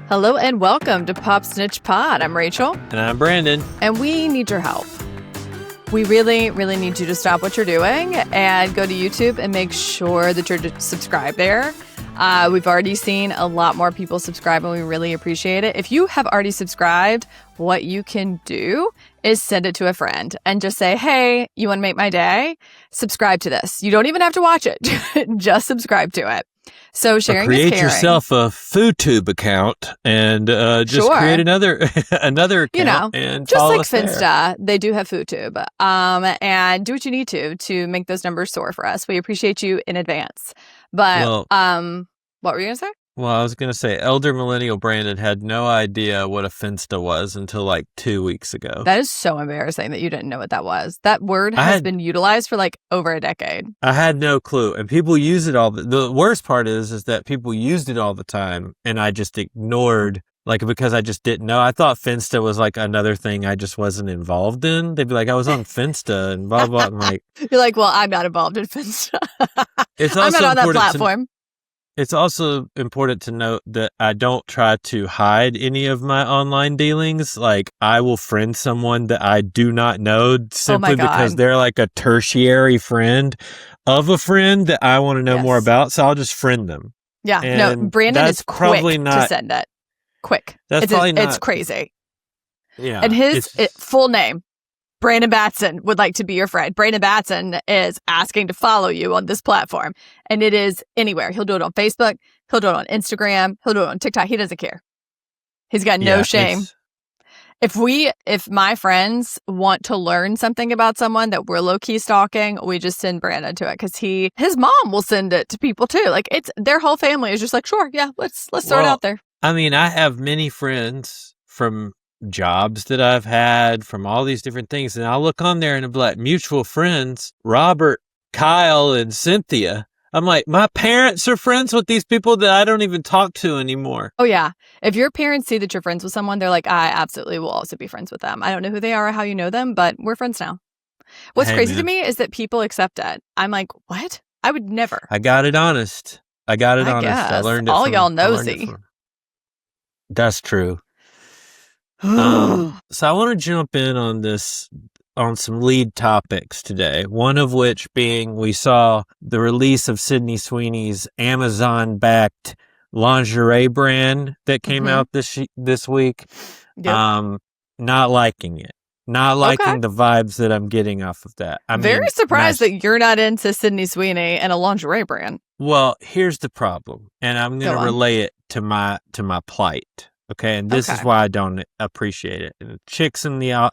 Hello and welcome to Pop Snitch Pod. I'm Rachel. And I'm Brandon. And we need your help. We really, really need you to stop what you're doing and go to YouTube and make sure that you're subscribed there. We've already seen a lot more people subscribe and we really appreciate it. If you have already subscribed, what you can do is send it to a friend and just say, hey, you want to make my day? Subscribe to this. You don't even have to watch it. Just subscribe to it. So sharing is caring. Create yourself a FoodTube account and just create another account and just follow like us Finsta, there. they do have FoodTube. And do what you need to make those numbers soar for us. We appreciate you in advance. But what were you gonna say? Well, I was going to say, elder millennial Brandon had no idea what a Finsta was until like 2 weeks ago. That is so embarrassing that you didn't know what that was. That word has been utilized for like over a decade. I had no clue. And people use it all. The worst part is that people used it all the time. And I just ignored, because I just didn't know. I thought Finsta was like another thing I just wasn't involved in. They'd be like, I was on Finsta and blah, blah. I'm like, you're like, well, I'm not involved in Finsta. It's also I'm not on that platform. It's also important to note that I don't try to hide any of my online dealings. Like, I will friend someone that I do not know simply because they're like a tertiary friend of a friend that I want to know more about. So I'll just friend them. Yeah. And no, Brandon is quick to send it. Quick. It's crazy. Yeah. And his full name, Brandon Batson, would like to be your friend. Brandon Batson is asking to follow you on this platform. And it is anywhere. He'll do it on Facebook. He'll do it on Instagram. He'll do it on TikTok. He doesn't care. He's got no shame. If my friends want to learn something about someone that we're low-key stalking, we just send Brandon to it because his mom will send it to people too. Like, it's their whole family is just like, sure, yeah, let's throw it out there. I mean, I have many friends from jobs that I've had, from all these different things, and I'll look on there and I'll be like, mutual friends, Robert, Kyle, and Cynthia. I'm like, my parents are friends with these people that I don't even talk to anymore. Oh yeah. If your parents see that you're friends with someone, they're like, I absolutely will also be friends with them. I don't know who they are or how you know them, but we're friends now. What's crazy to me is that people accept it. I'm like, what? I would never. I got it honest. I learned it. All y'all nosy. That's true. So I want to jump in on some lead topics today. One of which being we saw the release of Sydney Sweeney's Amazon-backed lingerie brand that came out this week. Yep. Not liking it. Not liking the vibes that I'm getting off of that. I'm very surprised that you're not into Sydney Sweeney and a lingerie brand. Well, here's the problem, and I'm going to relay it to my plight. Okay, and this is why I don't appreciate it. And Chicks in the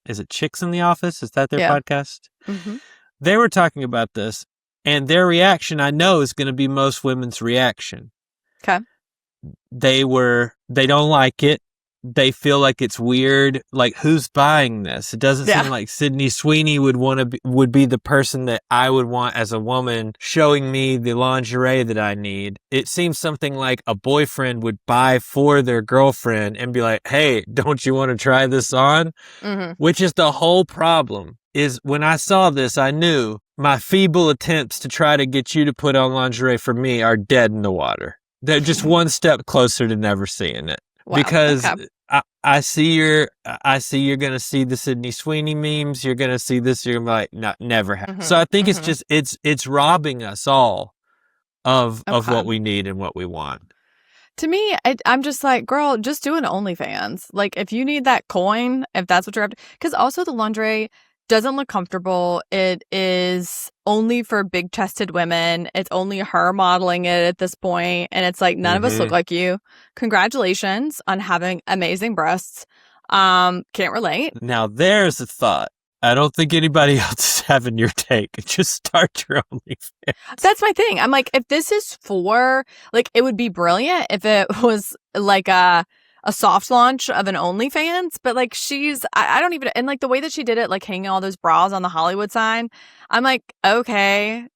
is it Chicks in the Office? Is that their podcast? Mm-hmm. They were talking about this, and their reaction I know is going to be most women's reaction. Okay, they don't like it. They feel like it's weird. Like, who's buying this? It doesn't seem like Sydney Sweeney would be the person that I would want as a woman showing me the lingerie that I need. It seems something like a boyfriend would buy for their girlfriend and be like, hey, don't you want to try this on? Mm-hmm. Which is the whole problem. Is when I saw this, I knew my feeble attempts to try to get you to put on lingerie for me are dead in the water. They're just one step closer to never seeing it. Wow. Because I see you're going to see the Sydney Sweeney memes. You're going to see this. You're going to be like, never have. Mm-hmm. So I think it's just, it's robbing us all of what we need and what we want. To me, I'm just like, girl, just do an OnlyFans. Like, if you need that coin, if that's what you're after. Because also the lingerie doesn't look comfortable. It is only for big-chested women. It's only her modeling it at this point, and it's like none of us look like you. Congratulations on having amazing breasts. Can't relate. Now there's a thought. I don't think anybody else is having your take. Just start your OnlyFans. That's my thing. I'm like, if this is for, like, it would be brilliant if it was like a soft launch of an OnlyFans, but like I don't even, and like the way that she did it, like hanging all those bras on the Hollywood sign, I'm like, okay,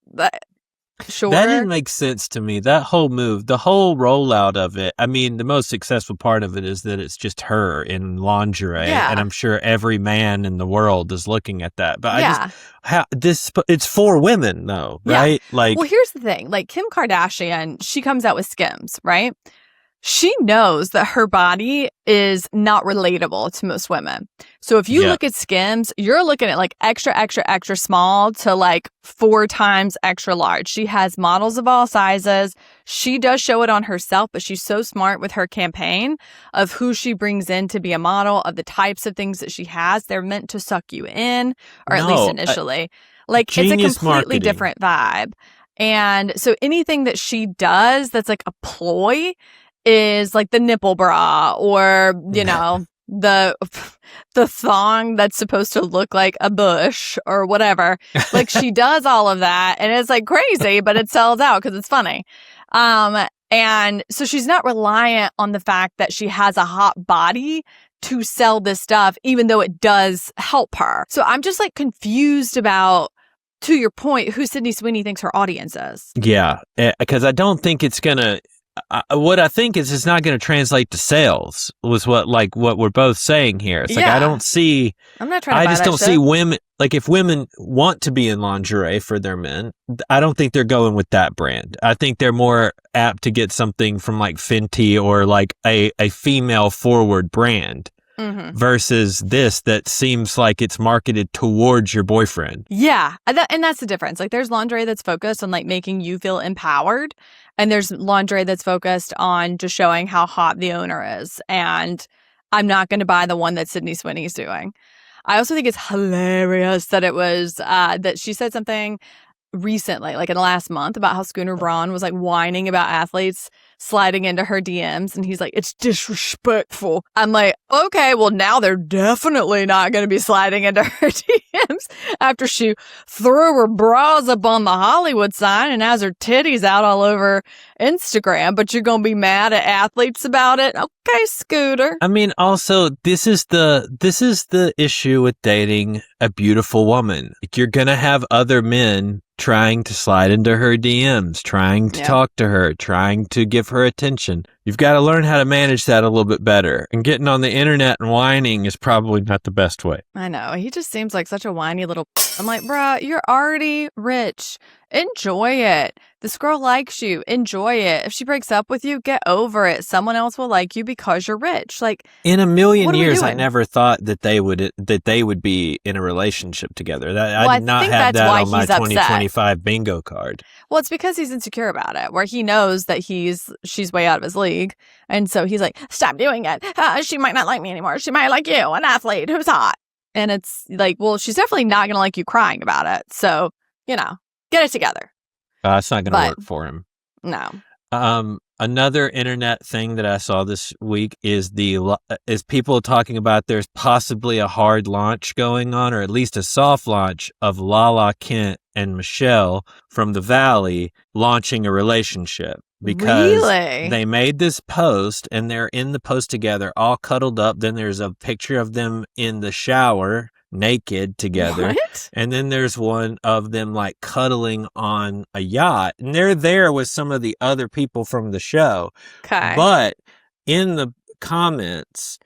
sure. That didn't make sense to me. That whole move, the whole rollout of it. I mean, the most successful part of it is that it's just her in lingerie, and I'm sure every man in the world is looking at that. But it's for women though, right? Like, well, here's the thing: like Kim Kardashian, she comes out with Skims, right? she knows that her body is not relatable to most women. So if you look at Skims, you're looking at like extra, extra, extra small to like 4 times extra large. She has models of all sizes. She does show it on herself, but she's so smart with her campaign of who she brings in to be a model, of the types of things that she has. They're meant to suck you in, or at least initially. Like, it's a completely marketing. Different vibe. And so anything that she does that's like a ploy is like the nipple bra, or, you know, the thong that's supposed to look like a bush or whatever. Like, she does all of that, and it's like crazy, but it sells out because it's funny. And so she's not reliant on the fact that she has a hot body to sell this stuff, even though it does help her. So I'm just like confused about, to your point, who Sydney Sweeney thinks her audience is. Yeah, because I don't think it's going to, what I think is it's not going to translate to sales, was what we're both saying here. It's like, I don't see, I'm not trying to buy I just that don't shit. see women, like if women want to be in lingerie for their men, I don't think they're going with that brand. I think they're more apt to get something from like Fenty or like a female forward brand. Mm-hmm. Versus this that seems like it's marketed towards your boyfriend. Yeah. And that's the difference. Like, there's lingerie that's focused on like making you feel empowered. And there's lingerie that's focused on just showing how hot the owner is. And I'm not going to buy the one that Sydney Sweeney's doing. I also think it's hilarious that it was, that she said something recently, like in the last month, about how Schooner Braun was like whining about athletes sliding into her DMs, and he's like, it's disrespectful. I'm like, okay, well, now they're definitely not going to be sliding into her DMs after she threw her bras up on the Hollywood sign and has her titties out all over Instagram, but you're going to be mad at athletes about it? Okay, Scooter. I mean, also, this is the issue with dating a beautiful woman. Like, you're going to have other men trying to slide into her DMs, trying to talk to her, trying to give her attention. You've got to learn how to manage that a little bit better. And getting on the internet and whining is probably not the best way. I know. He just seems like such a whiny little... I'm like, bruh, you're already rich. Enjoy it. This girl likes you. Enjoy it. If she breaks up with you, get over it. Someone else will like you because you're rich. Like, in a million years, I never thought that they would be in a relationship together. I did not have that on my 2025 bingo card. Well, it's because he's insecure about it, where he knows that she's way out of his league. And so he's like, stop doing it. She might not like me anymore. She might like you, an athlete who's hot. And it's like, well, she's definitely not going to like you crying about it. So, you know, get it together. It's not going to work for him. No. Another internet thing that I saw this week is people talking about there's possibly a hard launch going on, or at least a soft launch of Lala Kent and Michelle from the Valley launching a relationship. Because they made this post, and they're in the post together, all cuddled up. Then there's a picture of them in the shower, naked together. What? And then there's one of them like cuddling on a yacht. And they're there with some of the other people from the show. Okay. But in the comments,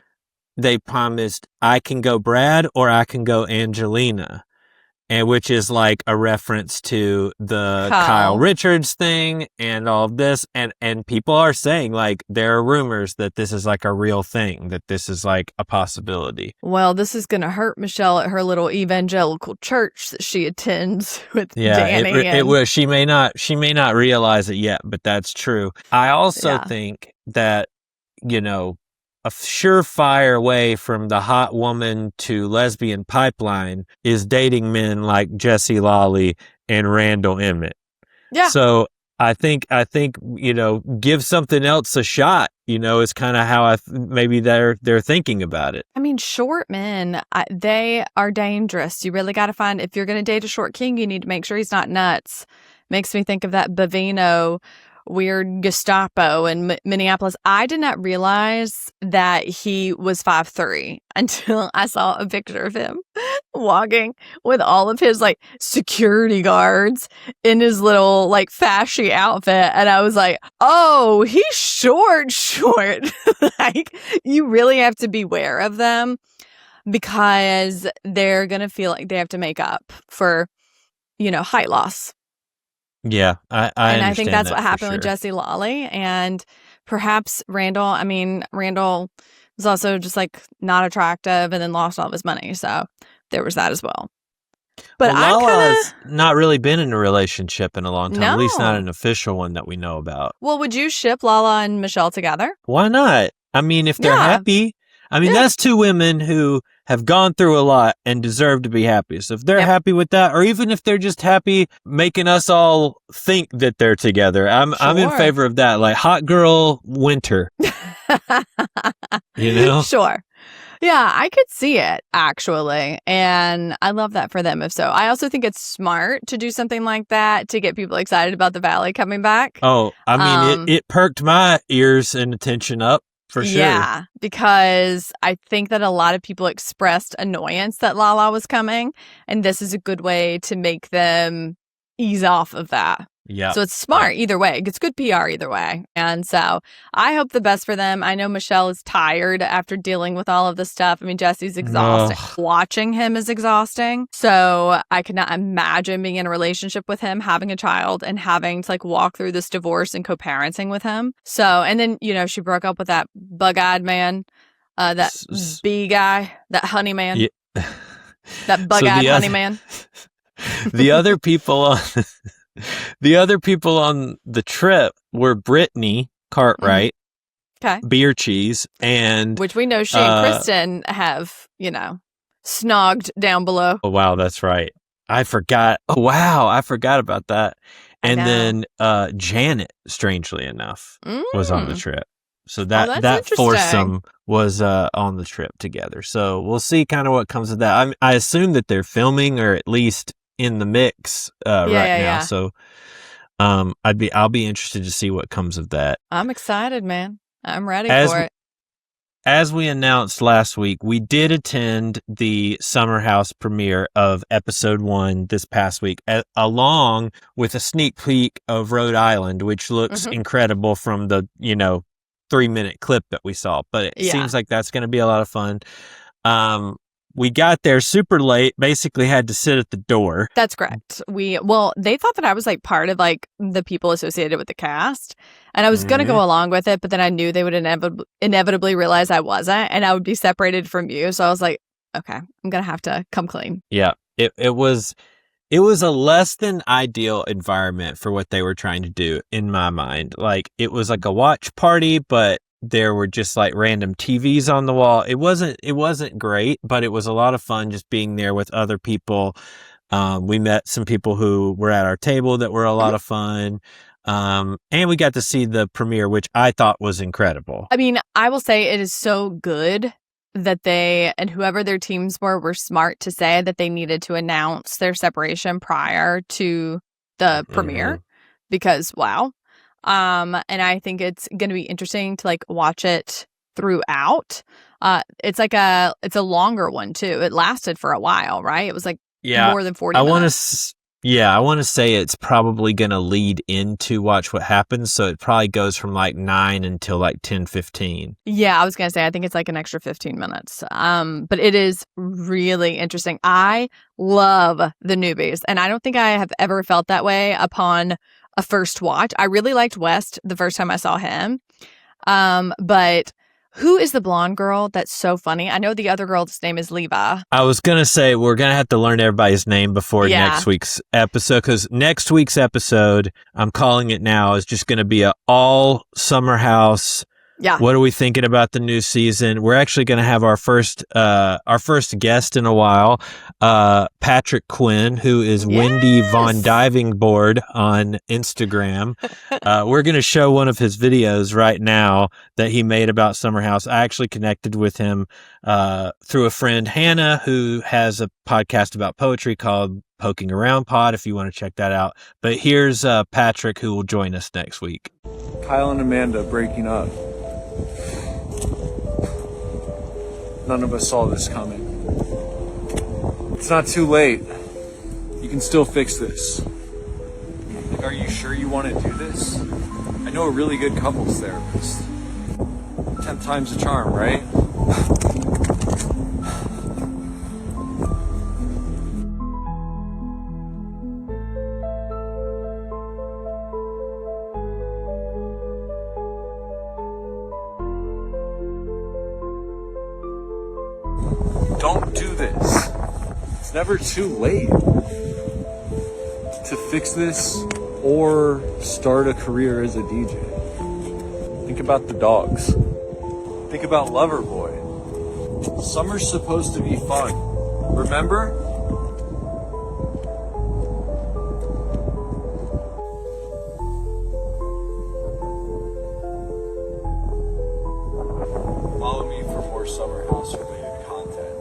they promised, I can go Brad or I can go Angelina. And which is like a reference to the Kyle Richards thing and all of this. And people are saying, like, there are rumors that this is like a real thing, that this is like a possibility. Well, this is going to hurt Michelle at her little evangelical church that she attends with Danny. It will. She may not realize it yet, but that's true. I also think that, you know, a surefire way from the hot woman to lesbian pipeline is dating men like Jesse Lawley and Randall Emmett. Yeah. So I think, you know, give something else a shot, you know, is kind of how maybe they're thinking about it. I mean, short men, they are dangerous. You really got to find, if you're going to date a short king, you need to make sure he's not nuts. Makes me think of that Bavino weird Gestapo in Minneapolis. I did not realize that he was 5'3" until I saw a picture of him walking with all of his like security guards in his little like fashy outfit. And I was like, oh, he's short. Like, you really have to beware of them, because they're going to feel like they have to make up for, you know, height loss. Yeah, I think that's what happened with Jesse Lawley. And perhaps Randall was also just like not attractive and then lost all of his money. So there was that as well. But Lala's not really been in a relationship in a long time, No. At least not an official one that we know about. Well, would you ship Lala and Michelle together? Why not? I mean, if they're Yeah. happy, that's two women who have gone through a lot and deserve to be happy. So if they're happy with that, or even if they're just happy making us all think that they're together, I'm in favor of that. Like hot girl winter. Sure. Yeah, I could see it, actually. And I love that for them, if so. I also think it's smart to do something like that to get people excited about the Valley coming back. Oh, I mean, it perked my ears and attention up, for sure. Yeah, because I think that a lot of people expressed annoyance that Lala was coming. And this is a good way to make them ease off of that. Yeah. So it's smart either way. It's good PR either way. And so I hope the best for them. I know Michelle is tired after dealing with all of this stuff. I mean, Jesse's exhausted. Watching him is exhausting. So I could not imagine being in a relationship with him, having a child, and having to like walk through this divorce and co-parenting with him. So, and then, she broke up with that bug-eyed man, that bee guy, that honey man, that bug-eyed honey man. The other people on the trip were Brittany Cartwright, Beer Cheese, and which we know she and Kristen have, snogged down below. Oh wow, that's right. I forgot. Oh wow, I forgot about that. And then Janet, strangely enough, was on the trip. So that foursome was on the trip together. So we'll see kind of what comes of that. I assume that they're filming, or at least in the mix right now. So I'll be interested to see what comes of that. I'm excited, man. I'm ready for it. As we announced last week, we did attend the Summer House premiere of episode 1 this past week, along with a sneak peek of Rhode Island, which looks incredible from the 3-minute clip that we saw. But it seems like that's going to be a lot of fun. We got there super late, basically had to sit at the door. That's correct. They thought that I was like part of like the people associated with the cast, and I was going to go along with it, but then I knew they would inevitably realize I wasn't, and I would be separated from you. So I was like, okay, I'm going to have to come clean. Yeah, it was a less than ideal environment for what they were trying to do in my mind. Like it was like a watch party, but there were just like random TVs on the wall. It wasn't great, but it was a lot of fun just being there with other people. We met some people who were at our table that were a lot of fun. And we got to see the premiere, which I thought was incredible. I mean, I will say it is so good that they and whoever their teams were smart to say that they needed to announce their separation prior to the premiere, because wow. And I think it's going to be interesting to like watch it throughout. It's a longer one too. It lasted for a while, right? It was like more than 40 minutes. I want to say it's probably going to lead into Watch What Happens. So it probably goes from like 9 until like 10:15. Yeah, I was going to say, I think it's like an extra 15 minutes. But it is really interesting. I love the newbies, and I don't think I have ever felt that way upon a first watch. I really liked West the first time I saw him. But who is the blonde girl that's so funny? I know the other girl's name is Leva. I was going to say, we're going to have to learn everybody's name before next week's episode, because next week's episode, I'm calling it now, is just going to be a all Summer House. Yeah. What are we thinking about the new season? We're actually going to have our first guest in a while, Patrick Quinn, who is Wendy Von Diving Board on Instagram. We're going to show one of his videos right now that he made about Summer House. I actually connected with him through a friend, Hannah, who has a podcast about poetry called Poking Around Pod, if you want to check that out. But here's Patrick, who will join us next week. Kyle and Amanda breaking up. None of us saw this coming. It's not too late. You can still fix this. Like, are you sure you want to do this? I know a really good couples therapist. 10th time's a charm, right? do this. It's never too late to fix this or start a career as a DJ. Think about the dogs. Think about Loverboy. Summer's supposed to be fun. Remember? Follow me for more Summer House related content.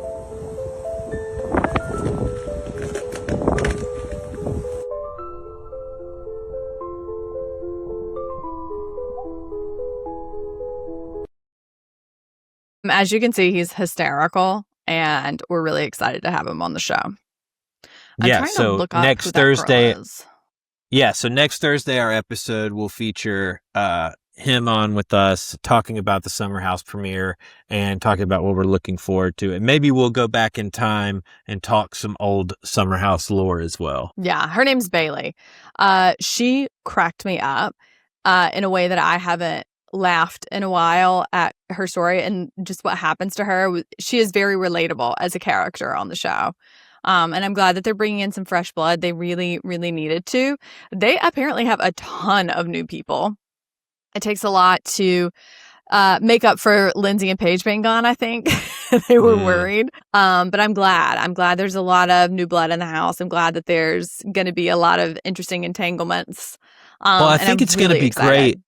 As you can see, he's hysterical, and we're really excited to have him on the show. I'm trying to look up next who that girl Thursday, is. so next Thursday, our episode will feature him on with us talking about the Summer House premiere and talking about what we're looking forward to. And maybe we'll go back in time and talk some old Summer House lore as well. Yeah, her name's Bailey. She cracked me up in a way that I haven't laughed in a while at her story and just what happens to her. She is very relatable as a character on the show. And I'm glad that they're bringing in some fresh blood. They really, really needed to. They apparently have a ton of new people. It takes a lot to make up for Lindsay and Paige being gone, I think. They were worried. But I'm glad. I'm glad there's a lot of new blood in the house. I'm glad that there's going to be a lot of interesting entanglements. Well, I think it's going to be great.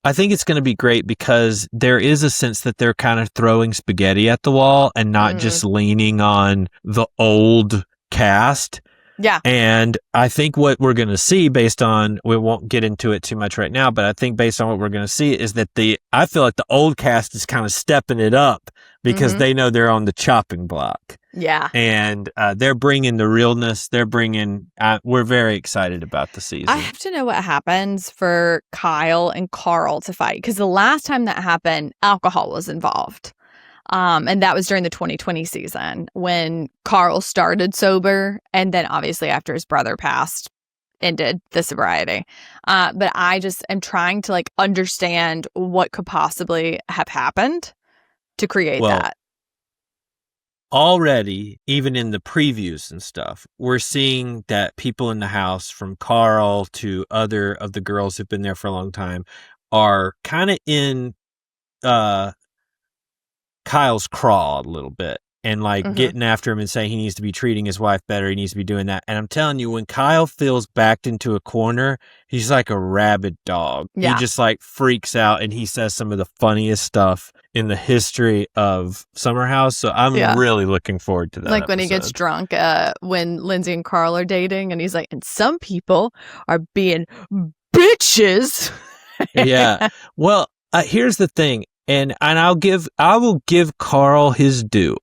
I think it's going to be great because there is a sense that they're kind of throwing spaghetti at the wall and not just leaning on the old cast. Yeah. And I think what we're going to see based on, we won't get into it too much right now, but I think based on what we're going to see is that I feel like the old cast is kind of stepping it up because they know they're on the chopping block. Yeah. And they're bringing the realness. We're very excited about the season. I have to know what happens for Kyle and Carl to fight because the last time that happened, alcohol was involved. And that was during the 2020 season when Carl started sober and then obviously after his brother passed, ended the sobriety. But I just am trying to understand what could possibly have happened to create that. Already, even in the previews and stuff, we're seeing that people in the house, from Carl to other of the girls who've been there for a long time, are kind of in Kyle's craw a little bit and getting after him and saying he needs to be treating his wife better. He needs to be doing that. And I'm telling you, when Kyle feels backed into a corner, he's like a rabid dog. Yeah. He just freaks out and he says some of the funniest stuff in the history of Summer House. So I'm really looking forward to that. Like when he gets drunk, when Lindsay and Carl are dating and he's like, and some people are being bitches. Yeah. Well, here's the thing. And I will give Carl his due.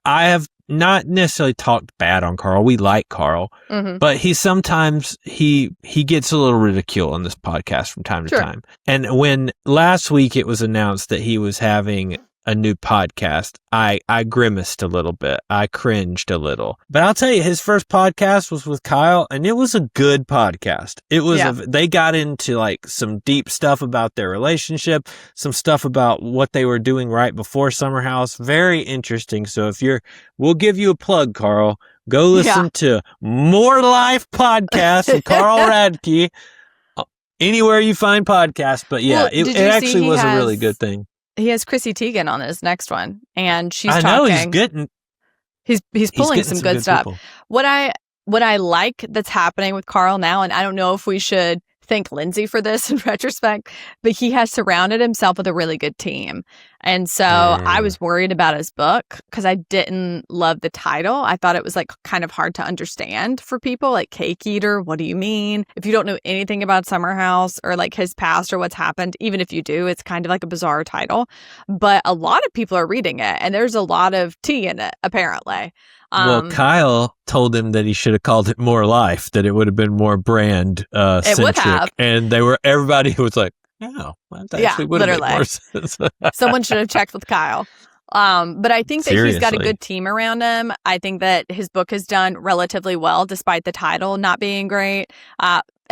I have not necessarily talked bad on Carl. We like Carl, but he sometimes gets a little ridicule on this podcast from time to time. And when last week it was announced that he was having a new podcast, I grimaced a little bit. I cringed a little. But I'll tell you, his first podcast was with Kyle, and it was a good podcast. It was they got into some deep stuff about their relationship, some stuff about what they were doing right before Summer House. Very interesting. So we'll give you a plug, Carl. Go listen to More Life Podcast with Carl Radke. Anywhere you find podcasts. But it actually was a really good thing. He has Chrissy Teigen on his next one, and she's talking. I know he's getting. He's pulling some good stuff. People. What I like that's happening with Carl now, and I don't know if we should thank Lindsay for this in retrospect, but he has surrounded himself with a really good team. And so I was worried about his book because I didn't love the title. I thought it was kind of hard to understand for people, like Cake Eater. What do you mean? If you don't know anything about Summer House or his past or what's happened, even if you do, it's kind of a bizarre title. But a lot of people are reading it and there's a lot of tea in it, apparently. Well, Kyle told him that he should have called it More Life, that it would have been more brand centric. It would have. And everybody was like, no, that actually would have made more sense. Someone should have checked with Kyle. But I think that he's got a good team around him. I think that his book has done relatively well, despite the title not being great.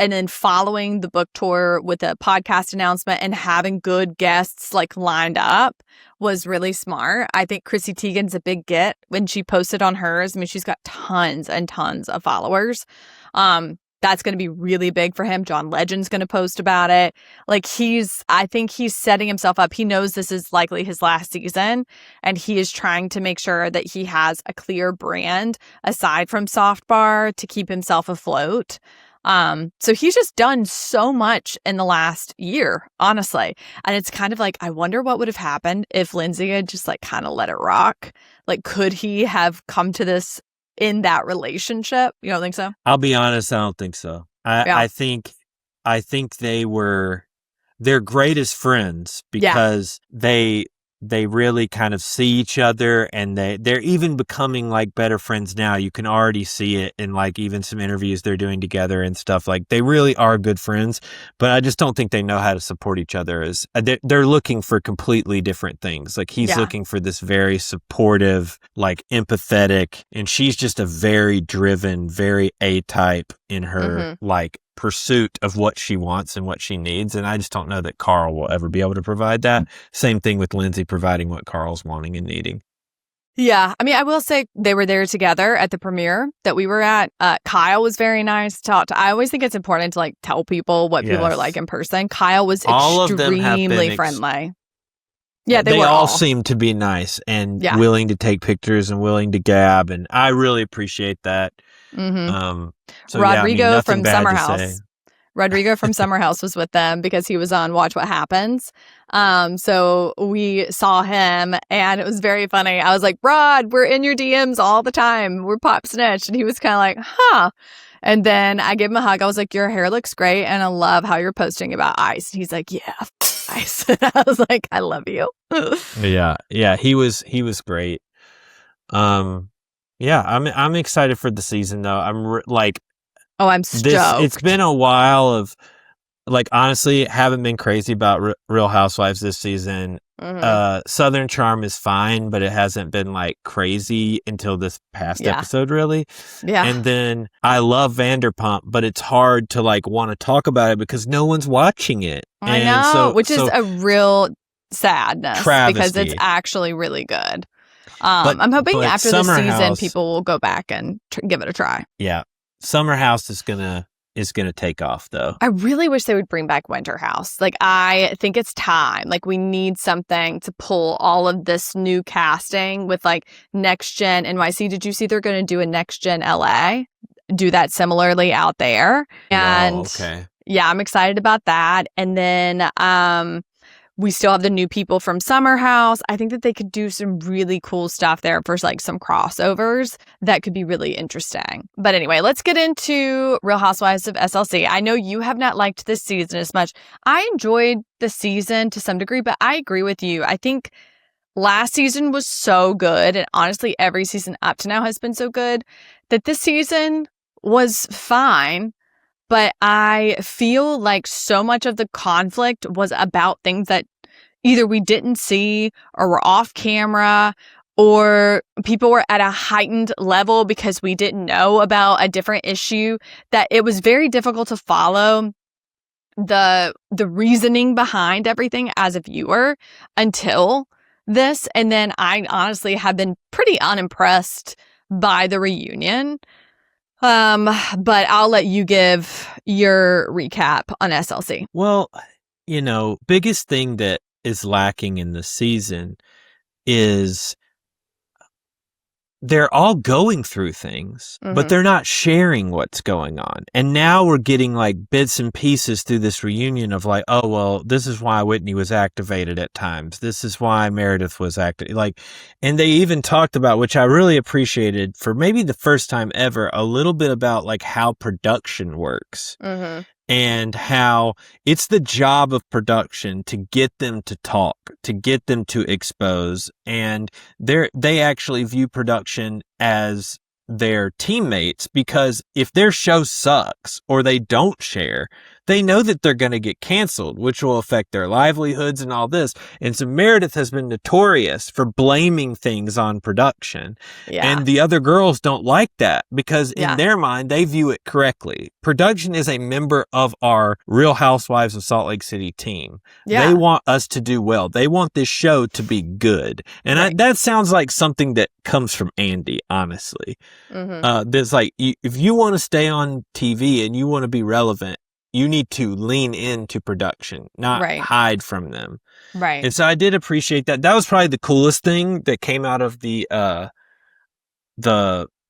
and then following the book tour with a podcast announcement and having good guests like lined up was really smart. I think Chrissy Teigen's a big get when she posted on hers. I mean, she's got tons and tons of followers. That's going to be really big for him. John Legend's going to post about it. Like I think he's setting himself up. He knows this is likely his last season, and he is trying to make sure that he has a clear brand aside from Soft Bar to keep himself afloat. So he's just done so much in the last year, honestly. And it's kind of like, I wonder what would have happened if Lindsay had just like kind of let it rock. Like, could he have come to this in that relationship? You don't think so? I'll be honest, I don't think so. I think they're great as friends because they really kind of see each other, and they're even becoming like better friends now. You can already see it in like even some interviews they're doing together and stuff. Like they really are good friends, but I just don't think they know how to support each other. As they're looking for completely different things. Like he's looking for this very supportive, like empathetic, and she's just a very driven, very A-type in her like pursuit of what she wants and what she needs. And I just don't know that Carl will ever be able to provide that. Same thing with Lindsay providing what Carl's wanting and needing. Yeah. I mean, I will say they were there together at the premiere that we were at. Kyle was very nice to talk to. I always think it's important to like tell people what people are like in person. Kyle was extremely friendly. Yeah, they all seem to be nice and willing to take pictures and willing to gab. And I really appreciate that. Rodrigo from Summer House. Rodrigo from Summer House was with them because he was on Watch What Happens. So we saw him and it was very funny. I was like, Rod, we're in your DMs all the time. We're Pop Snitch. And he was kind of like, huh. And then I gave him a hug. I was like, your hair looks great. And I love how you're posting about ice. And he's like, yeah, ice. And I was like, I love you. Yeah. He was great. Yeah, I'm excited for the season though. I'm stoked. It's been a while of like, honestly, haven't been crazy about Real Housewives this season. Southern Charm is fine, but it hasn't been like crazy until this past episode, really. Yeah. And then I love Vanderpump, but it's hard to like want to talk about it because no one's watching it. I know, which is a real sadness because it's actually really good. I'm hoping after this season, people will go back and give it a try. Yeah. Summer House is gonna take off, though. I really wish they would bring back Winter House. Like, I think it's time. Like, we need something to pull all of this new casting with, like, Next Gen NYC. Did you see they're going to do a Next Gen LA? Do that similarly out there. And yeah, I'm excited about that. And then we still have the new people from Summer House. I think that they could do some really cool stuff there for like some crossovers that could be really interesting. But anyway, let's get into Real Housewives of SLC. I know you have not liked this season as much. I enjoyed the season to some degree, but I agree with you. I think last season was so good, and honestly, every season up to now has been so good, that this season was fine. But I feel like so much of the conflict was about things that either we didn't see or were off camera, or people were at a heightened level because we didn't know about a different issue, that it was very difficult to follow the reasoning behind everything as a viewer until this. And then I honestly have been pretty unimpressed by the reunion. But I'll let you give your recap on SLC. Well, biggest thing that is lacking in the season is they're all going through things, but they're not sharing what's going on. And now we're getting like bits and pieces through this reunion of like, oh, well, this is why Whitney was activated at times. This is why Meredith was activated. Like, and they even talked about, which I really appreciated for maybe the first time ever, a little bit about like how production works. And how it's the job of production to get them to talk, to get them to expose. And they actually view production as their teammates, because if their show sucks or they don't share, they know that they're going to get canceled, which will affect their livelihoods and all this. And so Meredith has been notorious for blaming things on production. Yeah. And the other girls don't like that because in their mind, they view it correctly. Production is a member of our Real Housewives of Salt Lake City team. Yeah. They want us to do well. They want this show to be good. And that sounds like something that comes from Andy, honestly. There's like, if you want to stay on TV and you want to be relevant, you need to lean into production, not hide from them. Right. And so I did appreciate that. That was probably the coolest thing that came out of the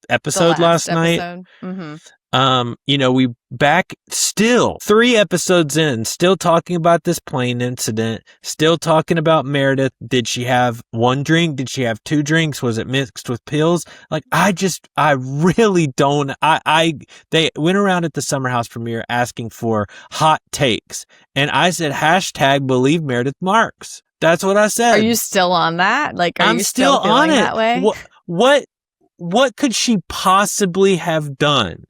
episode last night. We back still 3 episodes in, still talking about this plane incident, still talking about Meredith. Did she have 1 drink? Did she have 2 drinks? Was it mixed with pills? Like, I really don't, they went around at the Summer House premiere asking for hot takes. And I said, #believe Meredith Marks. That's what I said. Are you still on that? Like, are I'm you still feeling on it. that way? What could she possibly have done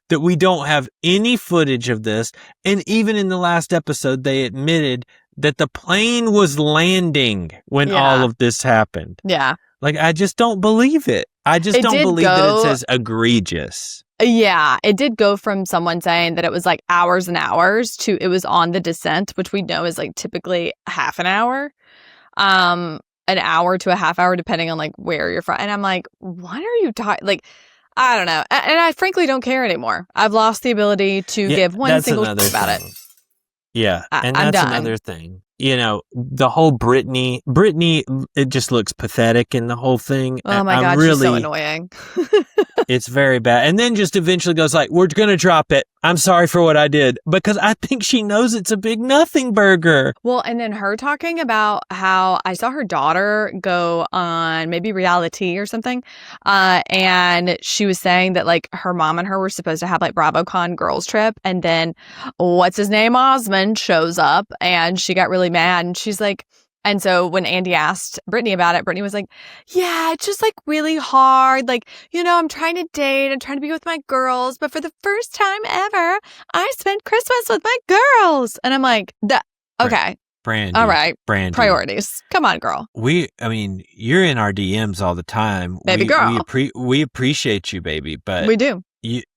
that we don't have any footage of this? And even in the last episode, they admitted that the plane was landing when all of this happened. Yeah. Like, I just don't believe it. I just don't believe that it's as egregious. Yeah. It did go from someone saying that it was like hours and hours to it was on the descent, which we know is like typically half an hour. An hour to a half hour, depending on like where you're from. And I'm like, what are you talking? Like, I don't know. And I frankly don't care anymore. I've lost the ability to give one single shit about it. Yeah. And that's another thing. You know, the whole Britney, it just looks pathetic in the whole thing. Oh my God, she's so annoying. It's very bad. And then just eventually goes like, we're going to drop it. I'm sorry for what I did. Because I think she knows it's a big nothing burger. Well, and then her talking about how I saw her daughter go on maybe reality or something. And she was saying that like her mom and her were supposed to have like BravoCon girls trip. And then what's his name? Osmond shows up and she got really mad. And she's like, and so when Andy asked Brittany about it, Brittany was like, yeah, it's just like really hard. Like, you know, I'm trying to date. I'm trying to be with my girls. But for the first time ever, I spent Christmas with my girls. And I'm like, okay. Brandy. All right. Brandy. Priorities. Come on, girl. You're in our DMs all the time. Baby girl. We appreciate you, baby. But we do.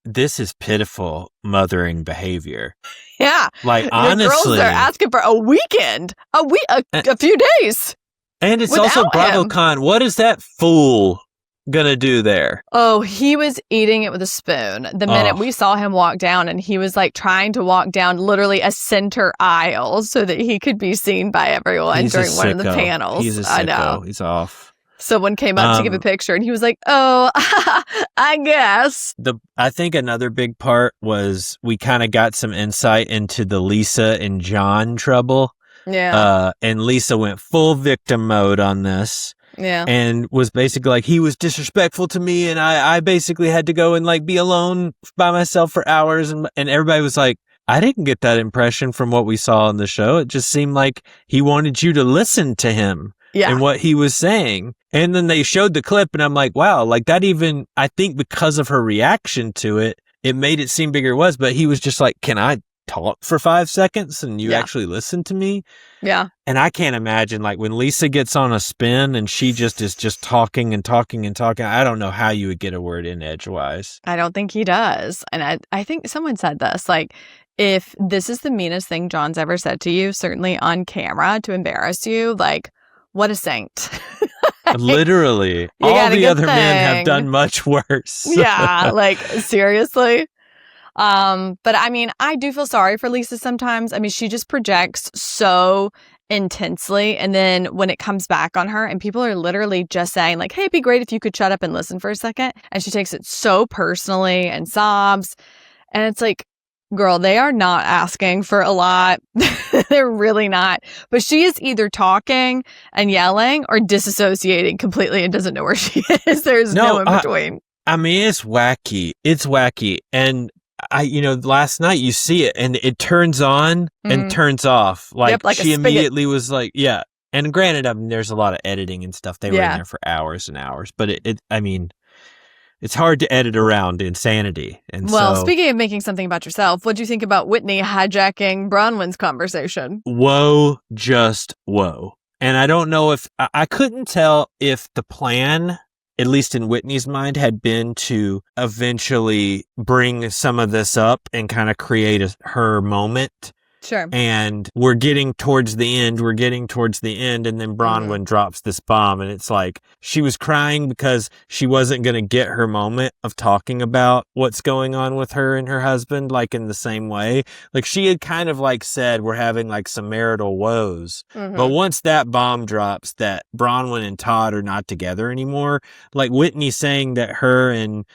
This is pitiful mothering behavior. Yeah. Like, honestly. The girls are asking for a weekend, a few days. And it's also BravoCon. What is that fool gonna do there? Oh, he was eating it with a spoon. The minute we saw him walk down, and he was like trying to walk down literally a center aisle so that he could be seen by everyone during one of the panels. He's a sicko. I know. He's off. Someone came up to give a picture and he was like, oh, I guess. I think another big part was we kind of got some insight into the Lisa and John trouble. Yeah. And Lisa went full victim mode on this. Yeah. And was basically like, he was disrespectful to me and I basically had to go and like be alone by myself for hours. And everybody was like, I didn't get that impression from what we saw on the show. It just seemed like he wanted you to listen to him. Yeah. And what he was saying. And then they showed the clip and I'm like, wow, like that even, I think because of her reaction to it, it made it seem bigger it was. But he was just like, can I talk for 5 seconds and you actually listen to me? Yeah. And I can't imagine like when Lisa gets on a spin and she just is just talking and talking and talking. I don't know how you would get a word in edgewise. I don't think he does. And I think someone said this, like, if this is the meanest thing John's ever said to you, certainly on camera to embarrass you, like, what a saint. Literally. All the other men have done much worse. Yeah, like seriously. But I mean, I do feel sorry for Lisa sometimes. I mean, she just projects so intensely. And then when it comes back on her and people are literally just saying like, hey, it'd be great if you could shut up and listen for a second. And she takes it so personally and sobs. And it's like, girl, they are not asking for a lot. They're really not. But she is either talking and yelling or disassociating completely and doesn't know where she is. There's no in between. I mean, it's wacky. It's wacky. And last night you see it and it turns on and turns off. Like, like she immediately was like, yeah. And granted, I mean, there's a lot of editing and stuff. They were in there for hours and hours. But it's hard to edit around insanity. And well, so, speaking of making something about yourself, what do you think about Whitney hijacking Bronwyn's conversation? whoa, just whoa. And I don't know if I couldn't tell if the plan, at least in Whitney's mind, had been to eventually bring some of this up and kind of create her moment. Sure. And we're getting towards the end, and then Bronwyn drops this bomb, and it's like she was crying because she wasn't going to get her moment of talking about what's going on with her and her husband, like in the same way. Like she had kind of like said, we're having like some marital woes. But once that bomb drops that Bronwyn and Todd are not together anymore, like Whitney saying that her and,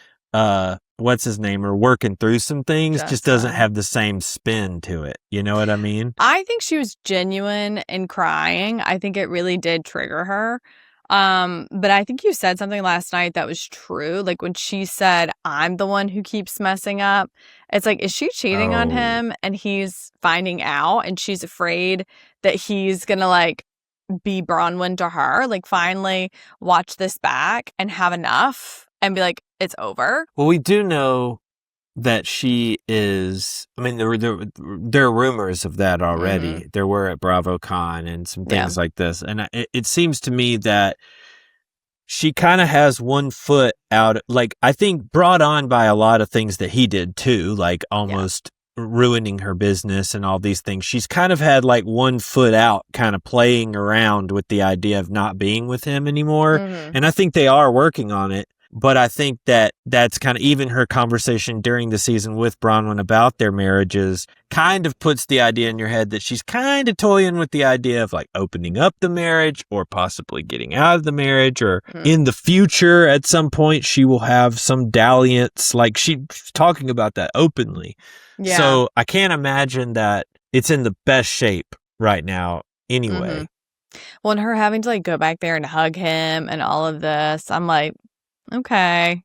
what's his name, are working through some things just doesn't have the same spin to it. You know what I mean? I think she was genuine in crying. I think it really did trigger her. But I think you said something last night that was true. Like when she said, I'm the one who keeps messing up. It's like, is she cheating on him and he's finding out and she's afraid that he's going to like be Bronwyn to her? Like finally watch this back and have enough and be like, it's over. Well, we do know that she is, I mean, there are rumors of that already. There were at BravoCon and some things like this. And it seems to me that she kind of has one foot out, like, I think brought on by a lot of things that he did too, like almost ruining her business and all these things. She's kind of had like one foot out, kind of playing around with the idea of not being with him anymore. And I think they are working on it. But I think that that's kind of, even her conversation during the season with Bronwyn about their marriages kind of puts the idea in your head that she's kind of toying with the idea of like opening up the marriage or possibly getting out of the marriage, or in the future at some point she will have some dalliance. Like she's talking about that openly. Yeah. So I can't imagine that it's in the best shape right now anyway. Well, and her having to like go back there and hug him and all of this, I'm like, okay.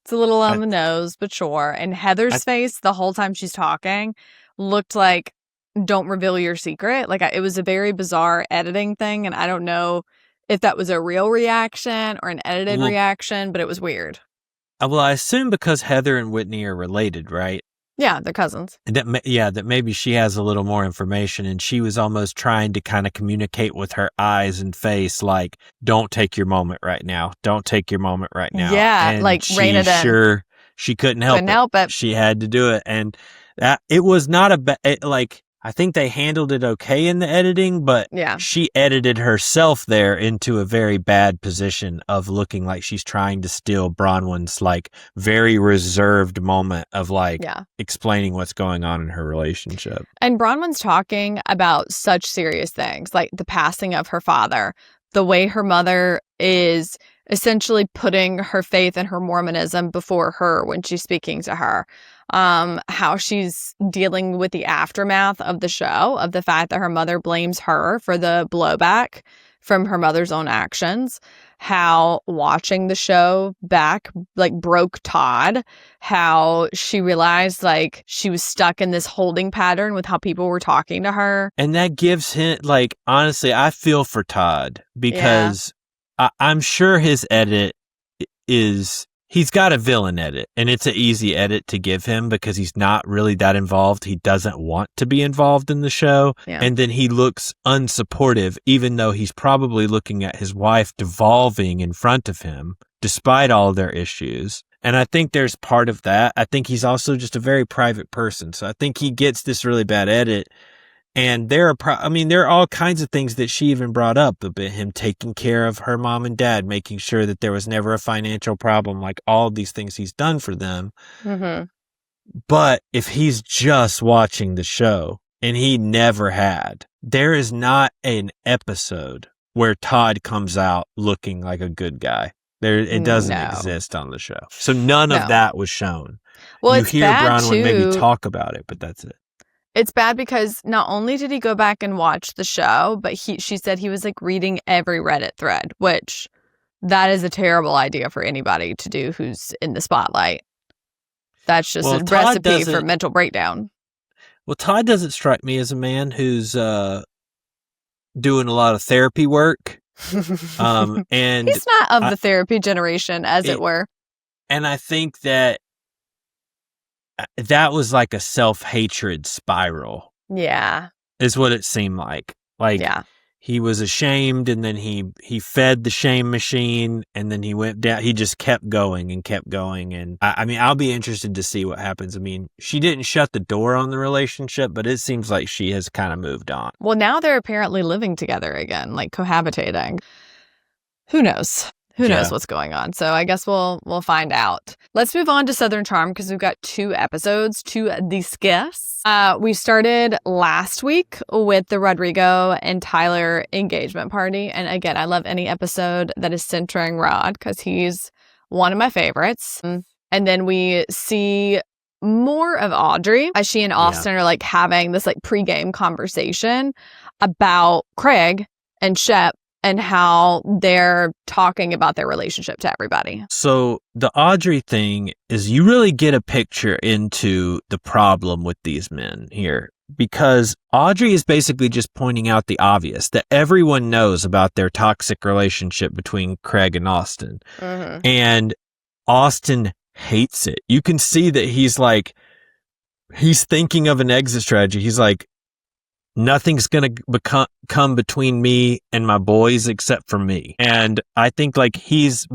It's a little on the nose, but sure. And Heather's face the whole time she's talking looked like, don't reveal your secret. Like it was a very bizarre editing thing. And I don't know if that was a real reaction or an edited reaction, but it was weird. Well, I assume because Heather and Whitney are related, right? Yeah, they're cousins. And that maybe she has a little more information, and she was almost trying to kind of communicate with her eyes and face, like, don't take your moment right now. Don't take your moment right now. Yeah, and like rein it in. Sure, she couldn't help it. She had to do it. And that it was not like, I think they handled it okay in the editing, but she edited herself there into a very bad position of looking like she's trying to steal Bronwyn's like very reserved moment of like explaining what's going on in her relationship. And Bronwyn's talking about such serious things, like the passing of her father, the way her mother is essentially putting her faith in her Mormonism before her when she's speaking to her. How she's dealing with the aftermath of the show, of the fact that her mother blames her for the blowback from her mother's own actions, how watching the show back like broke Todd, how she realized like she was stuck in this holding pattern with how people were talking to her. And that gives him, like, honestly, I feel for Todd because I'm sure his edit is, he's got a villain edit, and it's an easy edit to give him because he's not really that involved. He doesn't want to be involved in the show. Yeah. And then he looks unsupportive, even though he's probably looking at his wife devolving in front of him, despite all their issues. And I think there's part of that. I think he's also just a very private person. So I think he gets this really bad edit. And there are all kinds of things that she even brought up about him taking care of her mom and dad, making sure that there was never a financial problem, like all these things he's done for them. But if he's just watching the show, and he never had, there is not an episode where Todd comes out looking like a good guy. It doesn't exist on the show. So none of that was shown. Well, you hear Bronwyn maybe talk about it, but that's it. It's bad because not only did he go back and watch the show, but she said he was like reading every Reddit thread, which that is a terrible idea for anybody to do who's in the spotlight. That's just a recipe for mental breakdown. Well, Todd doesn't strike me as a man who's doing a lot of therapy work. And he's not of the therapy generation, as it were. And I think that was like a self-hatred spiral. Yeah. Is what it seemed like. Like, yeah. He was ashamed, and then he fed the shame machine, and then he went down. He just kept going and kept going. And I mean, I'll be interested to see what happens. I mean, she didn't shut the door on the relationship, but it seems like she has kind of moved on. Well, now they're apparently living together again, like cohabitating. Who knows? Who knows what's going on? So I guess we'll find out. Let's move on to Southern Charm because we've got 2 episodes to discuss. We started last week with the Rodrigo and Tyler engagement party. And again, I love any episode that is centering Rod because he's one of my favorites. And then we see more of Audrey as she and Austin are like having this like pregame conversation about Craig and Shep and how they're talking about their relationship to everybody. So the Audrey thing is you really get a picture into the problem with these men here, because Audrey is basically just pointing out the obvious, that everyone knows about their toxic relationship between Craig and Austin. Mm-hmm. And Austin hates it. You can see that he's thinking of an exit strategy. He's like, nothing's going to come between me and my boys except for me. And I think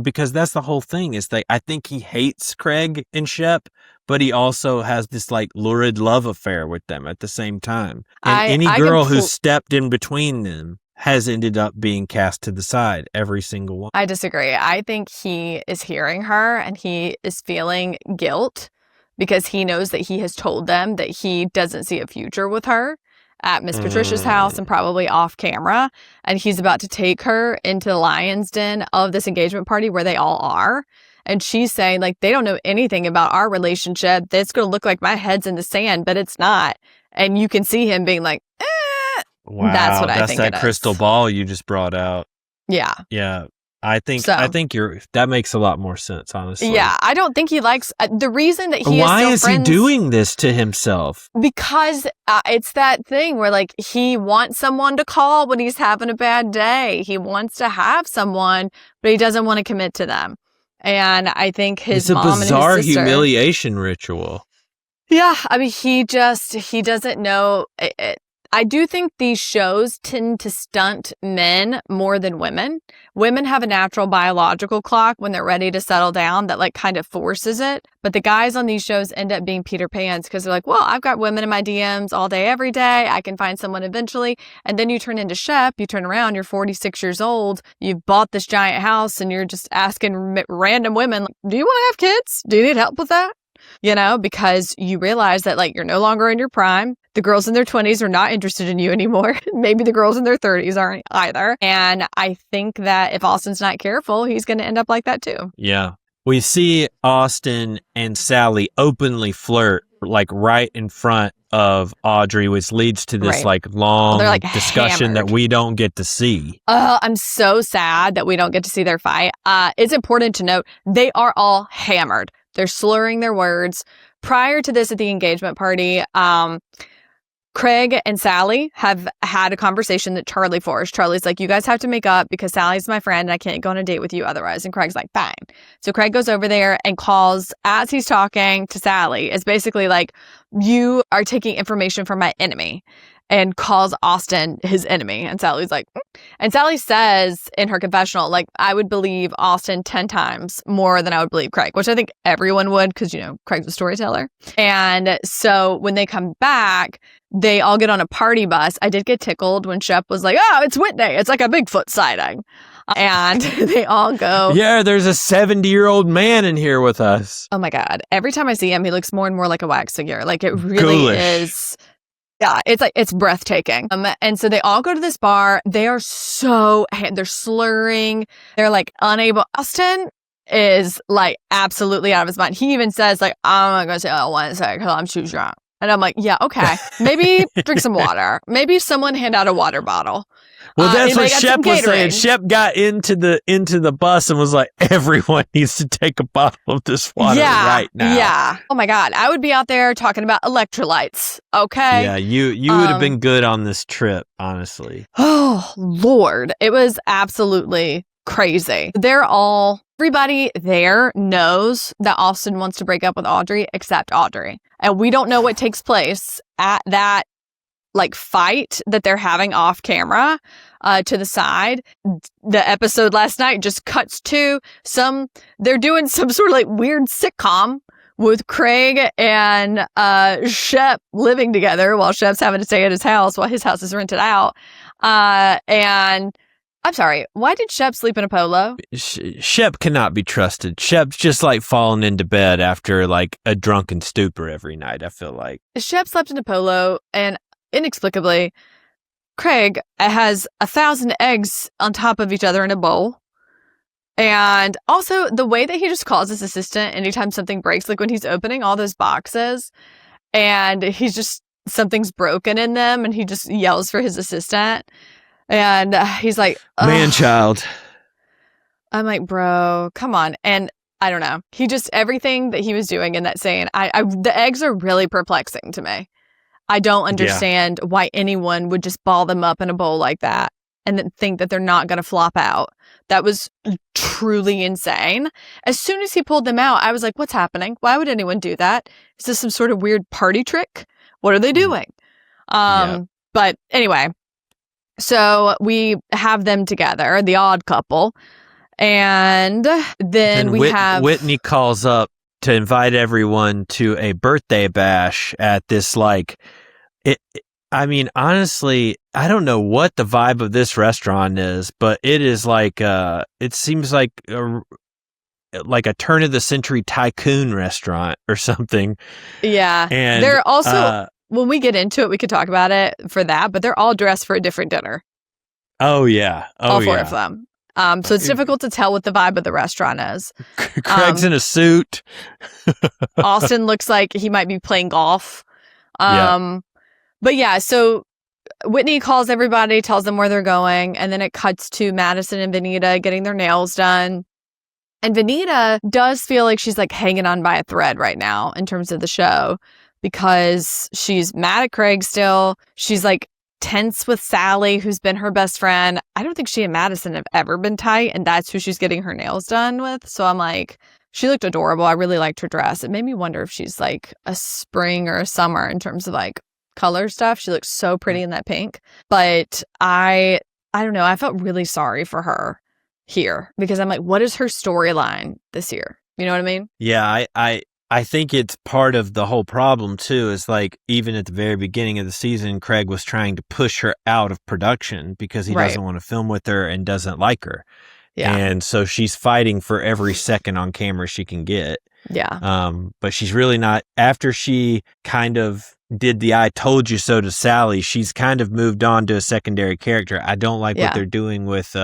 because that's the whole thing is that I think he hates Craig and Shep, but he also has this like lurid love affair with them at the same time. And any girl who stepped in between them has ended up being cast to the side, every single one. I disagree. I think he is hearing her and he is feeling guilt because he knows that he has told them that he doesn't see a future with her at Miss Patricia's house and probably off camera. And he's about to take her into the lion's den of this engagement party where they all are. And she's saying, like, they don't know anything about our relationship. It's going to look like my head's in the sand, but it's not. And you can see him being like, wow, that's what I think that's that crystal ball you just brought out. Yeah. Yeah. I think that makes a lot more sense, honestly. Yeah, I don't think he likes the reason that he Why is he doing this to himself? Because it's that thing where like he wants someone to call when he's having a bad day. He wants to have someone, but he doesn't want to commit to them. And I think his mom and his sister. It's a bizarre humiliation ritual. Yeah, I mean, he doesn't know. I do think these shows tend to stunt men more than women. Women have a natural biological clock when they're ready to settle down that like kind of forces it. But the guys on these shows end up being Peter Pans because they're like, well, I've got women in my DMs all day, every day. I can find someone eventually. And then you turn into Shep, you turn around, you're 46 years old. You've bought this giant house and you're just asking random women, do you want to have kids? Do you need help with that? You know, because you realize that like you're no longer in your prime. The girls in their 20s are not interested in you anymore. Maybe the girls in their 30s aren't either. And I think that if Austin's not careful, he's going to end up like that too. Yeah. We see Austin and Sally openly flirt like right in front of Audrey, which leads to this like long discussion that we don't get to see. I'm so sad that we don't get to see their fight. It's important to note they are all hammered. They're slurring their words. Prior to this at the engagement party, Craig and Sally have had a conversation that Charlie forced. Charlie's like, you guys have to make up because Sally's my friend and I can't go on a date with you otherwise. And Craig's like, fine. So Craig goes over there and calls, as he's talking to Sally, it's basically like, you are taking information from my enemy, and calls Austin his enemy. And Sally's like, And Sally says in her confessional, like, I would believe Austin 10 times more than I would believe Craig, which I think everyone would because, you know, Craig's a storyteller. And so when they come back, they all get on a party bus. I did get tickled when Shep was like, oh, it's Whitney. It's like a Bigfoot sighting. And they all go. Yeah, there's a 70-year-old man in here with us. Oh, my God. Every time I see him, he looks more and more like a wax figure. Like, it really is. Yeah, it's breathtaking. And so they all go to this bar. They are they're slurring. They're like unable. Austin is like absolutely out of his mind. He even says like, I'm not going to say I want to say because I'm too drunk. And I'm like, yeah, okay. Maybe drink some water. Maybe someone hand out a water bottle. Well, that's what Shep was saying. Shep got into the bus and was like, everyone needs to take a bottle of this water right now. Yeah. Oh my God. I would be out there talking about electrolytes. Okay. Yeah, you would have been good on this trip, honestly. Oh, Lord. It was absolutely crazy. Everybody there knows that Austin wants to break up with Audrey except Audrey. And we don't know what takes place at that like fight that they're having off camera to the side. The episode last night just cuts to they're doing some sort of like weird sitcom with Craig and Shep living together while Shep's having to stay at his house while his house is rented out. And I'm sorry, why did Shep sleep in a polo? Shep cannot be trusted. Shep's just like falling into bed after like a drunken stupor every night, I feel like. Shep slept in a polo, and inexplicably, Craig has 1,000 eggs on top of each other in a bowl. And also the way that he just calls his assistant anytime something breaks, like when he's opening all those boxes and something's broken in them and he just yells for his assistant. And he's like, man-child. I'm like, bro, come on. And I don't know. Everything that he was doing in that scene, the eggs are really perplexing to me. I don't understand why anyone would just ball them up in a bowl like that and then think that they're not going to flop out. That was truly insane. As soon as he pulled them out, I was like, what's happening? Why would anyone do that? Is this some sort of weird party trick? What are they doing? But anyway. So we have them together, the odd couple, and then Whitney calls up to invite everyone to a birthday bash at this I mean, honestly, I don't know what the vibe of this restaurant is, but it is like it seems like a turn of the century tycoon restaurant or something. Yeah, and they're also. When we get into it, we could talk about it for that, but they're all dressed for a different dinner. Oh, yeah. All four of them. So it's difficult to tell what the vibe of the restaurant is. Craig's in a suit. Austin looks like he might be playing golf. But yeah, so Whitney calls everybody, tells them where they're going, and then it cuts to Madison and Vanita getting their nails done. And Vanita does feel like she's like hanging on by a thread right now in terms of the show, because she's mad at Craig still. She's like tense with Sally, who's been her best friend. I don't think she and Madison have ever been tight, and that's who she's getting her nails done with. So I'm like, she looked adorable. I really liked her dress. It made me wonder if she's like a spring or a summer in terms of like color stuff. She looks so pretty in that pink. But I don't know. I felt really sorry for her here because I'm like, what is her storyline this year? You know what I mean? Yeah, I think it's part of the whole problem, too, is like even at the very beginning of the season, Craig was trying to push her out of production because he doesn't want to film with her and doesn't like her. Yeah. And so she's fighting for every second on camera she can get. Yeah. But she's really not. After she kind of did the I told you so to Sally, she's kind of moved on to a secondary character. I don't like what they're doing with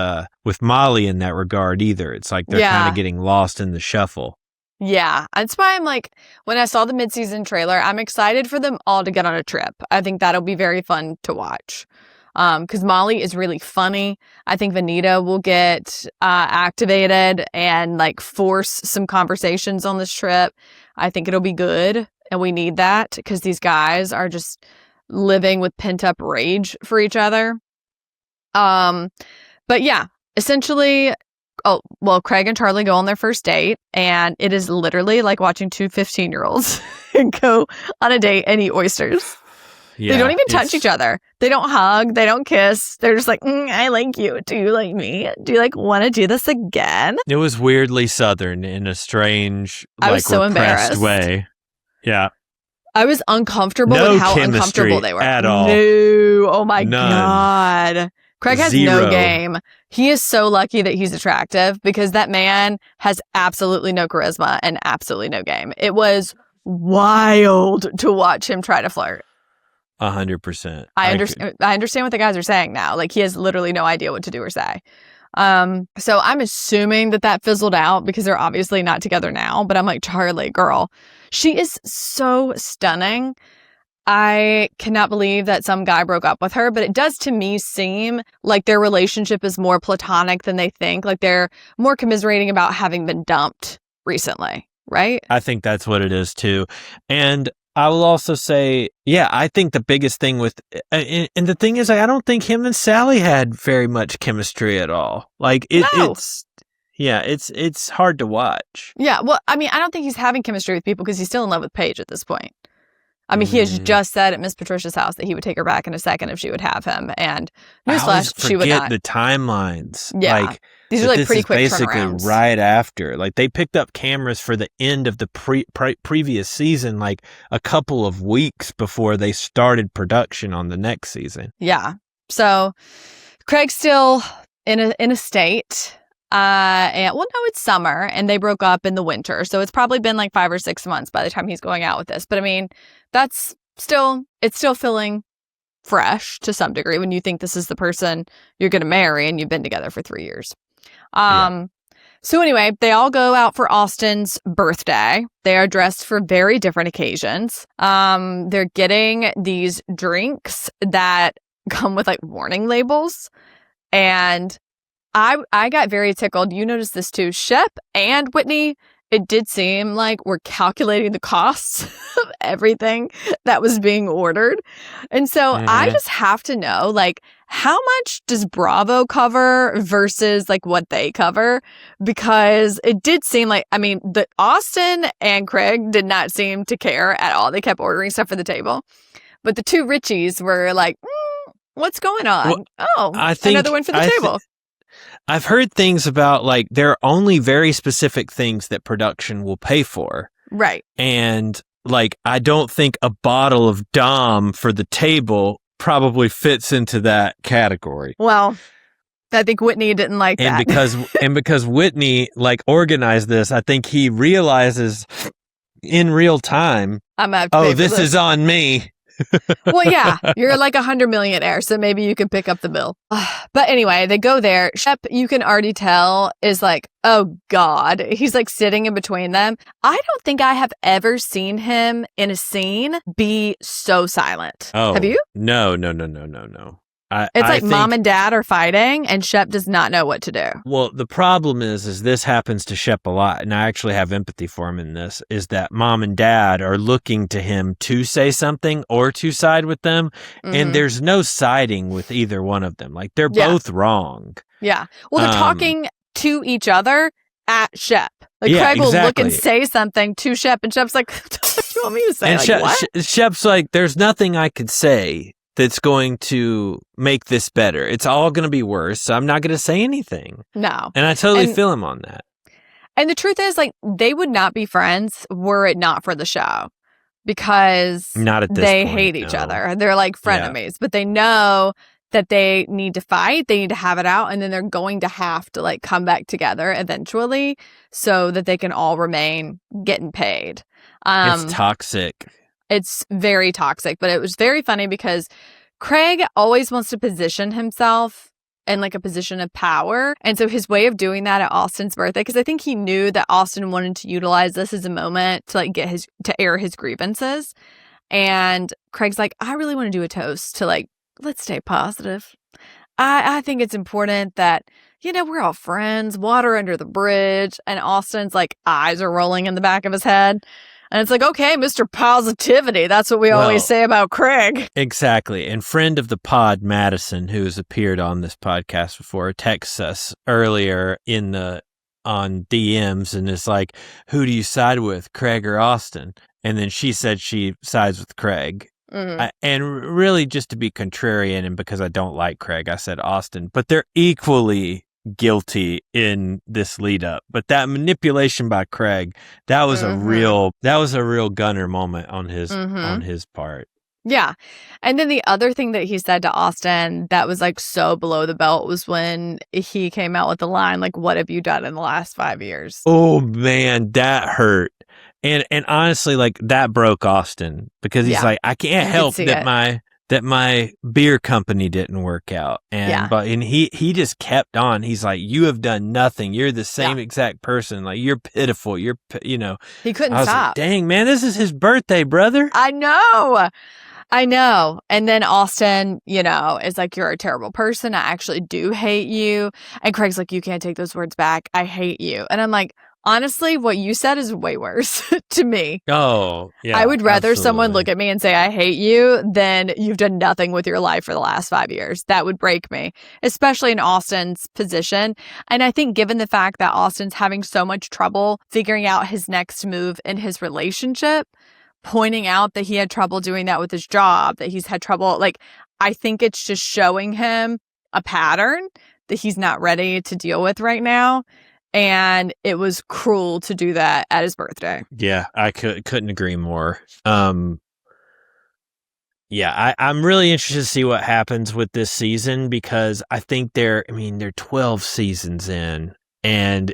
Molly in that regard either. It's like they're kind of getting lost in the shuffle. Yeah, that's why I'm like, when I saw the mid-season trailer, I'm excited for them all to get on a trip. I think that'll be very fun to watch. Because Molly is really funny. I think Vanita will get activated and like force some conversations on this trip. I think it'll be good, and we need that because these guys are just living with pent-up rage for each other. But yeah, essentially. Oh, well, Craig and Charlie go on their first date, and it is literally like watching two 15-year-olds go on a date and eat oysters. Yeah, they don't even touch each other. They don't hug. They don't kiss. They're just like, I like you. Do you like me? Do you like want to do this again? It was weirdly Southern in a strange, I was so embarrassed way. Yeah. I was uncomfortable with how uncomfortable they were. At all. No. Oh my God. Craig has no game. He is so lucky that he's attractive because that man has absolutely no charisma and absolutely no game. It was wild to watch him try to flirt. 100%. I understand what the guys are saying now. Like, he has literally no idea what to do or say. So I'm assuming that fizzled out because they're obviously not together now. But I'm like, Charlie, girl, she is so stunning. I cannot believe that some guy broke up with her, but it does to me seem like their relationship is more platonic than they think. Like they're more commiserating about having been dumped recently, right? I think that's what it is too. And I will also say, yeah, I think the biggest thing with, and the thing is, I don't think him and Sally had very much chemistry at all. Like it's hard to watch. Yeah, well, I mean, I don't think he's having chemistry with people because he's still in love with Paige at this point. I mean, he has just said at Miss Patricia's house that he would take her back in a second if she would have him. And newsflash, she would not. The timelines. Yeah, like, these are like pretty quick basically turnarounds. Right after, like they picked up cameras for the end of the previous season, like a couple of weeks before they started production on the next season. Yeah. So Craig's still in a state. And well, no, it's summer and they broke up in the winter. So it's probably been like 5 or 6 months by the time he's going out with this. But I mean, it's still feeling fresh to some degree when you think this is the person you're going to marry and you've been together for 3 years. So anyway, they all go out for Austin's birthday. They are dressed for very different occasions. They're getting these drinks that come with like warning labels. And I got very tickled. You noticed this too. Shep and Whitney, it did seem like we're calculating the costs of everything that was being ordered. And so I just have to know, like, how much does Bravo cover versus like what they cover? Because it did seem like, I mean, the Austin and Craig did not seem to care at all. They kept ordering stuff for the table. But the two Richies were like, what's going on? Well, I think another one for the table. I've heard things about like there are only very specific things that production will pay for. Right. And like I don't think a bottle of Dom for the table probably fits into that category. Well, I think Whitney didn't like that. Because Whitney like organized this, I think he realizes in real time, this is on me. Well, yeah, you're like 100 millionaire, so maybe you can pick up the bill. But anyway, they go there. Shep, you can already tell, is like, oh God. He's like sitting in between them. I don't think I have ever seen him in a scene be so silent. Oh, have you? No. It's like mom and dad are fighting and Shep does not know what to do. Well, the problem is this happens to Shep a lot, and I actually have empathy for him in this, is that mom and dad are looking to him to say something or to side with them, and there's no siding with either one of them. Like, they're both wrong. Yeah. Well, they're talking to each other at Shep. Like, Craig will look and say something to Shep, and Shep's like, what do you want me to say? And like, what? Shep's like, there's nothing I could say that's going to make this better. It's all going to be worse, so I'm not going to say anything. No. And I totally feel him on that. And the truth is, like, they would not be friends were it not for the show. Because not at this they point, hate each other. They're like frenemies. But they know that they need to fight, they need to have it out, and then they're going to have to, like, come back together eventually so that they can all remain getting paid. It's toxic. It's very toxic, but it was very funny because Craig always wants to position himself in like a position of power. And so his way of doing that at Austin's birthday, because I think he knew that Austin wanted to utilize this as a moment to like to air his grievances. And Craig's like, I really want to do a toast to like, let's stay positive. I think it's important that, you know, we're all friends, water under the bridge. And Austin's like eyes are rolling in the back of his head. And it's like, okay, Mr. Positivity. That's what we always say about Craig. Exactly. And friend of the pod, Madison, who has appeared on this podcast before, texts us earlier on DMs and is like, who do you side with, Craig or Austin? And then she said she sides with Craig. And really just to be contrarian and because I don't like Craig, I said Austin. But they're equally guilty in this lead up, but that manipulation by Craig, that was a real gunner moment on his part. Yeah. And then the other thing that he said to Austin that was like so below the belt was when he came out with the line like, what have you done in the last 5 years? Oh man, that hurt. And honestly, like that broke Austin because he's like, I can't help that my beer company didn't work out. And he just kept on. He's like, you have done nothing. You're the same exact person. Like, you're pitiful. He couldn't stop. Like, dang, man, this is his birthday, brother. I know. And then Austin, is like, you're a terrible person. I actually do hate you. And Craig's like, you can't take those words back. I hate you. And I'm like, Honestly, what you said is way worse to me. Oh, yeah. I would rather absolutely. someone look at me and say, I hate you, than you've done nothing with your life for the last 5 years. That would break me, especially in Austin's position. And I think given the fact that Austin's having so much trouble figuring out his next move in his relationship, pointing out that he had trouble doing that with his job, that he's had trouble, like, I think it's just showing him a pattern that he's not ready to deal with right now. And it was cruel to do that at his birthday. Yeah, I couldn't agree more. Yeah, I'm really interested to see what happens with this season, because I think they're 12 seasons in, and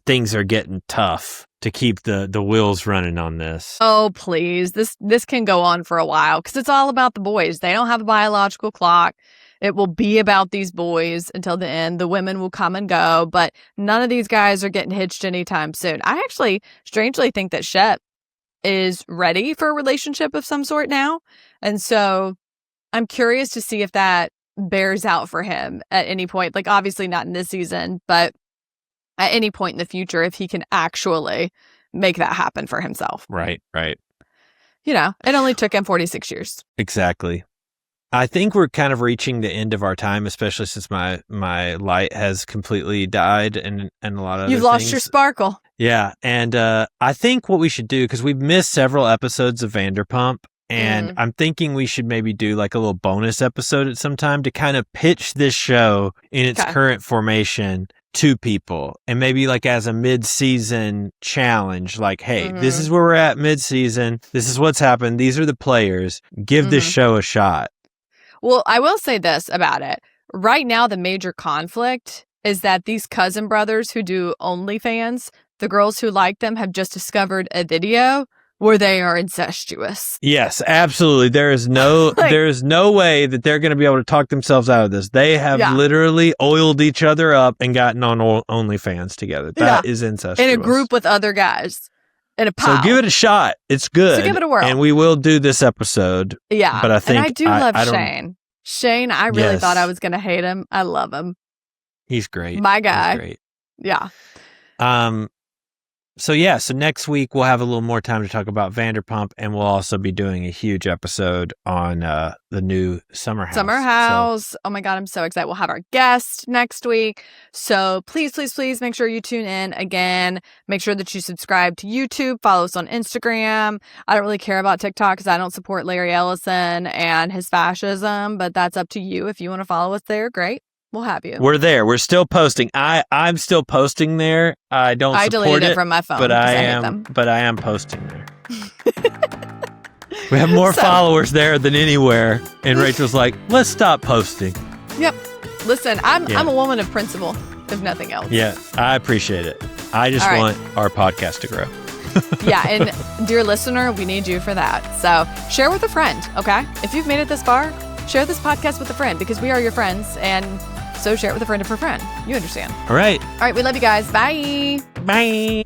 things are getting tough to keep the wheels running on this. Oh, please. This can go on for a while, because it's all about the boys. They don't have a biological clock. It will be about these boys until the end. The women will come and go, but none of these guys are getting hitched anytime soon. I actually strangely think that Shep is ready for a relationship of some sort now. And so I'm curious to see if that bears out for him at any point. Like, obviously not in this season, but at any point in the future, if he can actually make that happen for himself. Right. You know, it only took him 46 years. Exactly. I think we're kind of reaching the end of our time, especially since my light has completely died and a lot of You've other lost things. your sparkle. Yeah, and I think what we should do, because we've missed several episodes of Vanderpump, and I'm thinking we should maybe do like a little bonus episode at some time to kind of pitch this show in its current formation to people, and maybe like as a mid-season challenge, like, hey, this is where we're at mid-season. This is what's happened. These are the players. Give this show a shot. Well, I will say this about it. Right now, the major conflict is that these cousin brothers who do OnlyFans, the girls who like them have just discovered a video where they are incestuous. Yes, absolutely. There is no way that they're going to be able to talk themselves out of this. They have literally oiled each other up and gotten on OnlyFans together. That is incestuous. In a group with other guys. In a pile. So give it a shot. It's good. So give it a whirl. And we will do this episode. Yeah. But I think and I do love Shane. Shane, I really thought I was going to hate him. I love him. He's great. My guy. He's great. Yeah. So next week we'll have a little more time to talk about Vanderpump, and we'll also be doing a huge episode on the new Summer House. So, oh my God, I'm so excited. We'll have our guest next week. So please make sure you tune in again. Make sure that you subscribe to YouTube, follow us on Instagram. I don't really care about TikTok because I don't support Larry Ellison and his fascism, but that's up to you. If you want to follow us there, great. We'll have you. We're there. We're still posting. I'm still posting there. I deleted it from my phone, but I am posting there. We have more followers there than anywhere. And Rachel's like, let's stop posting. Yep. Listen, I'm a woman of principle, if nothing else. Yeah, I appreciate it. I just want our podcast to grow. Yeah, and dear listener, we need you for that. So share with a friend, okay? If you've made it this far, share this podcast with a friend, because we are your friends, and so share it with a friend of a friend. You understand. All right. We love you guys. Bye. Bye.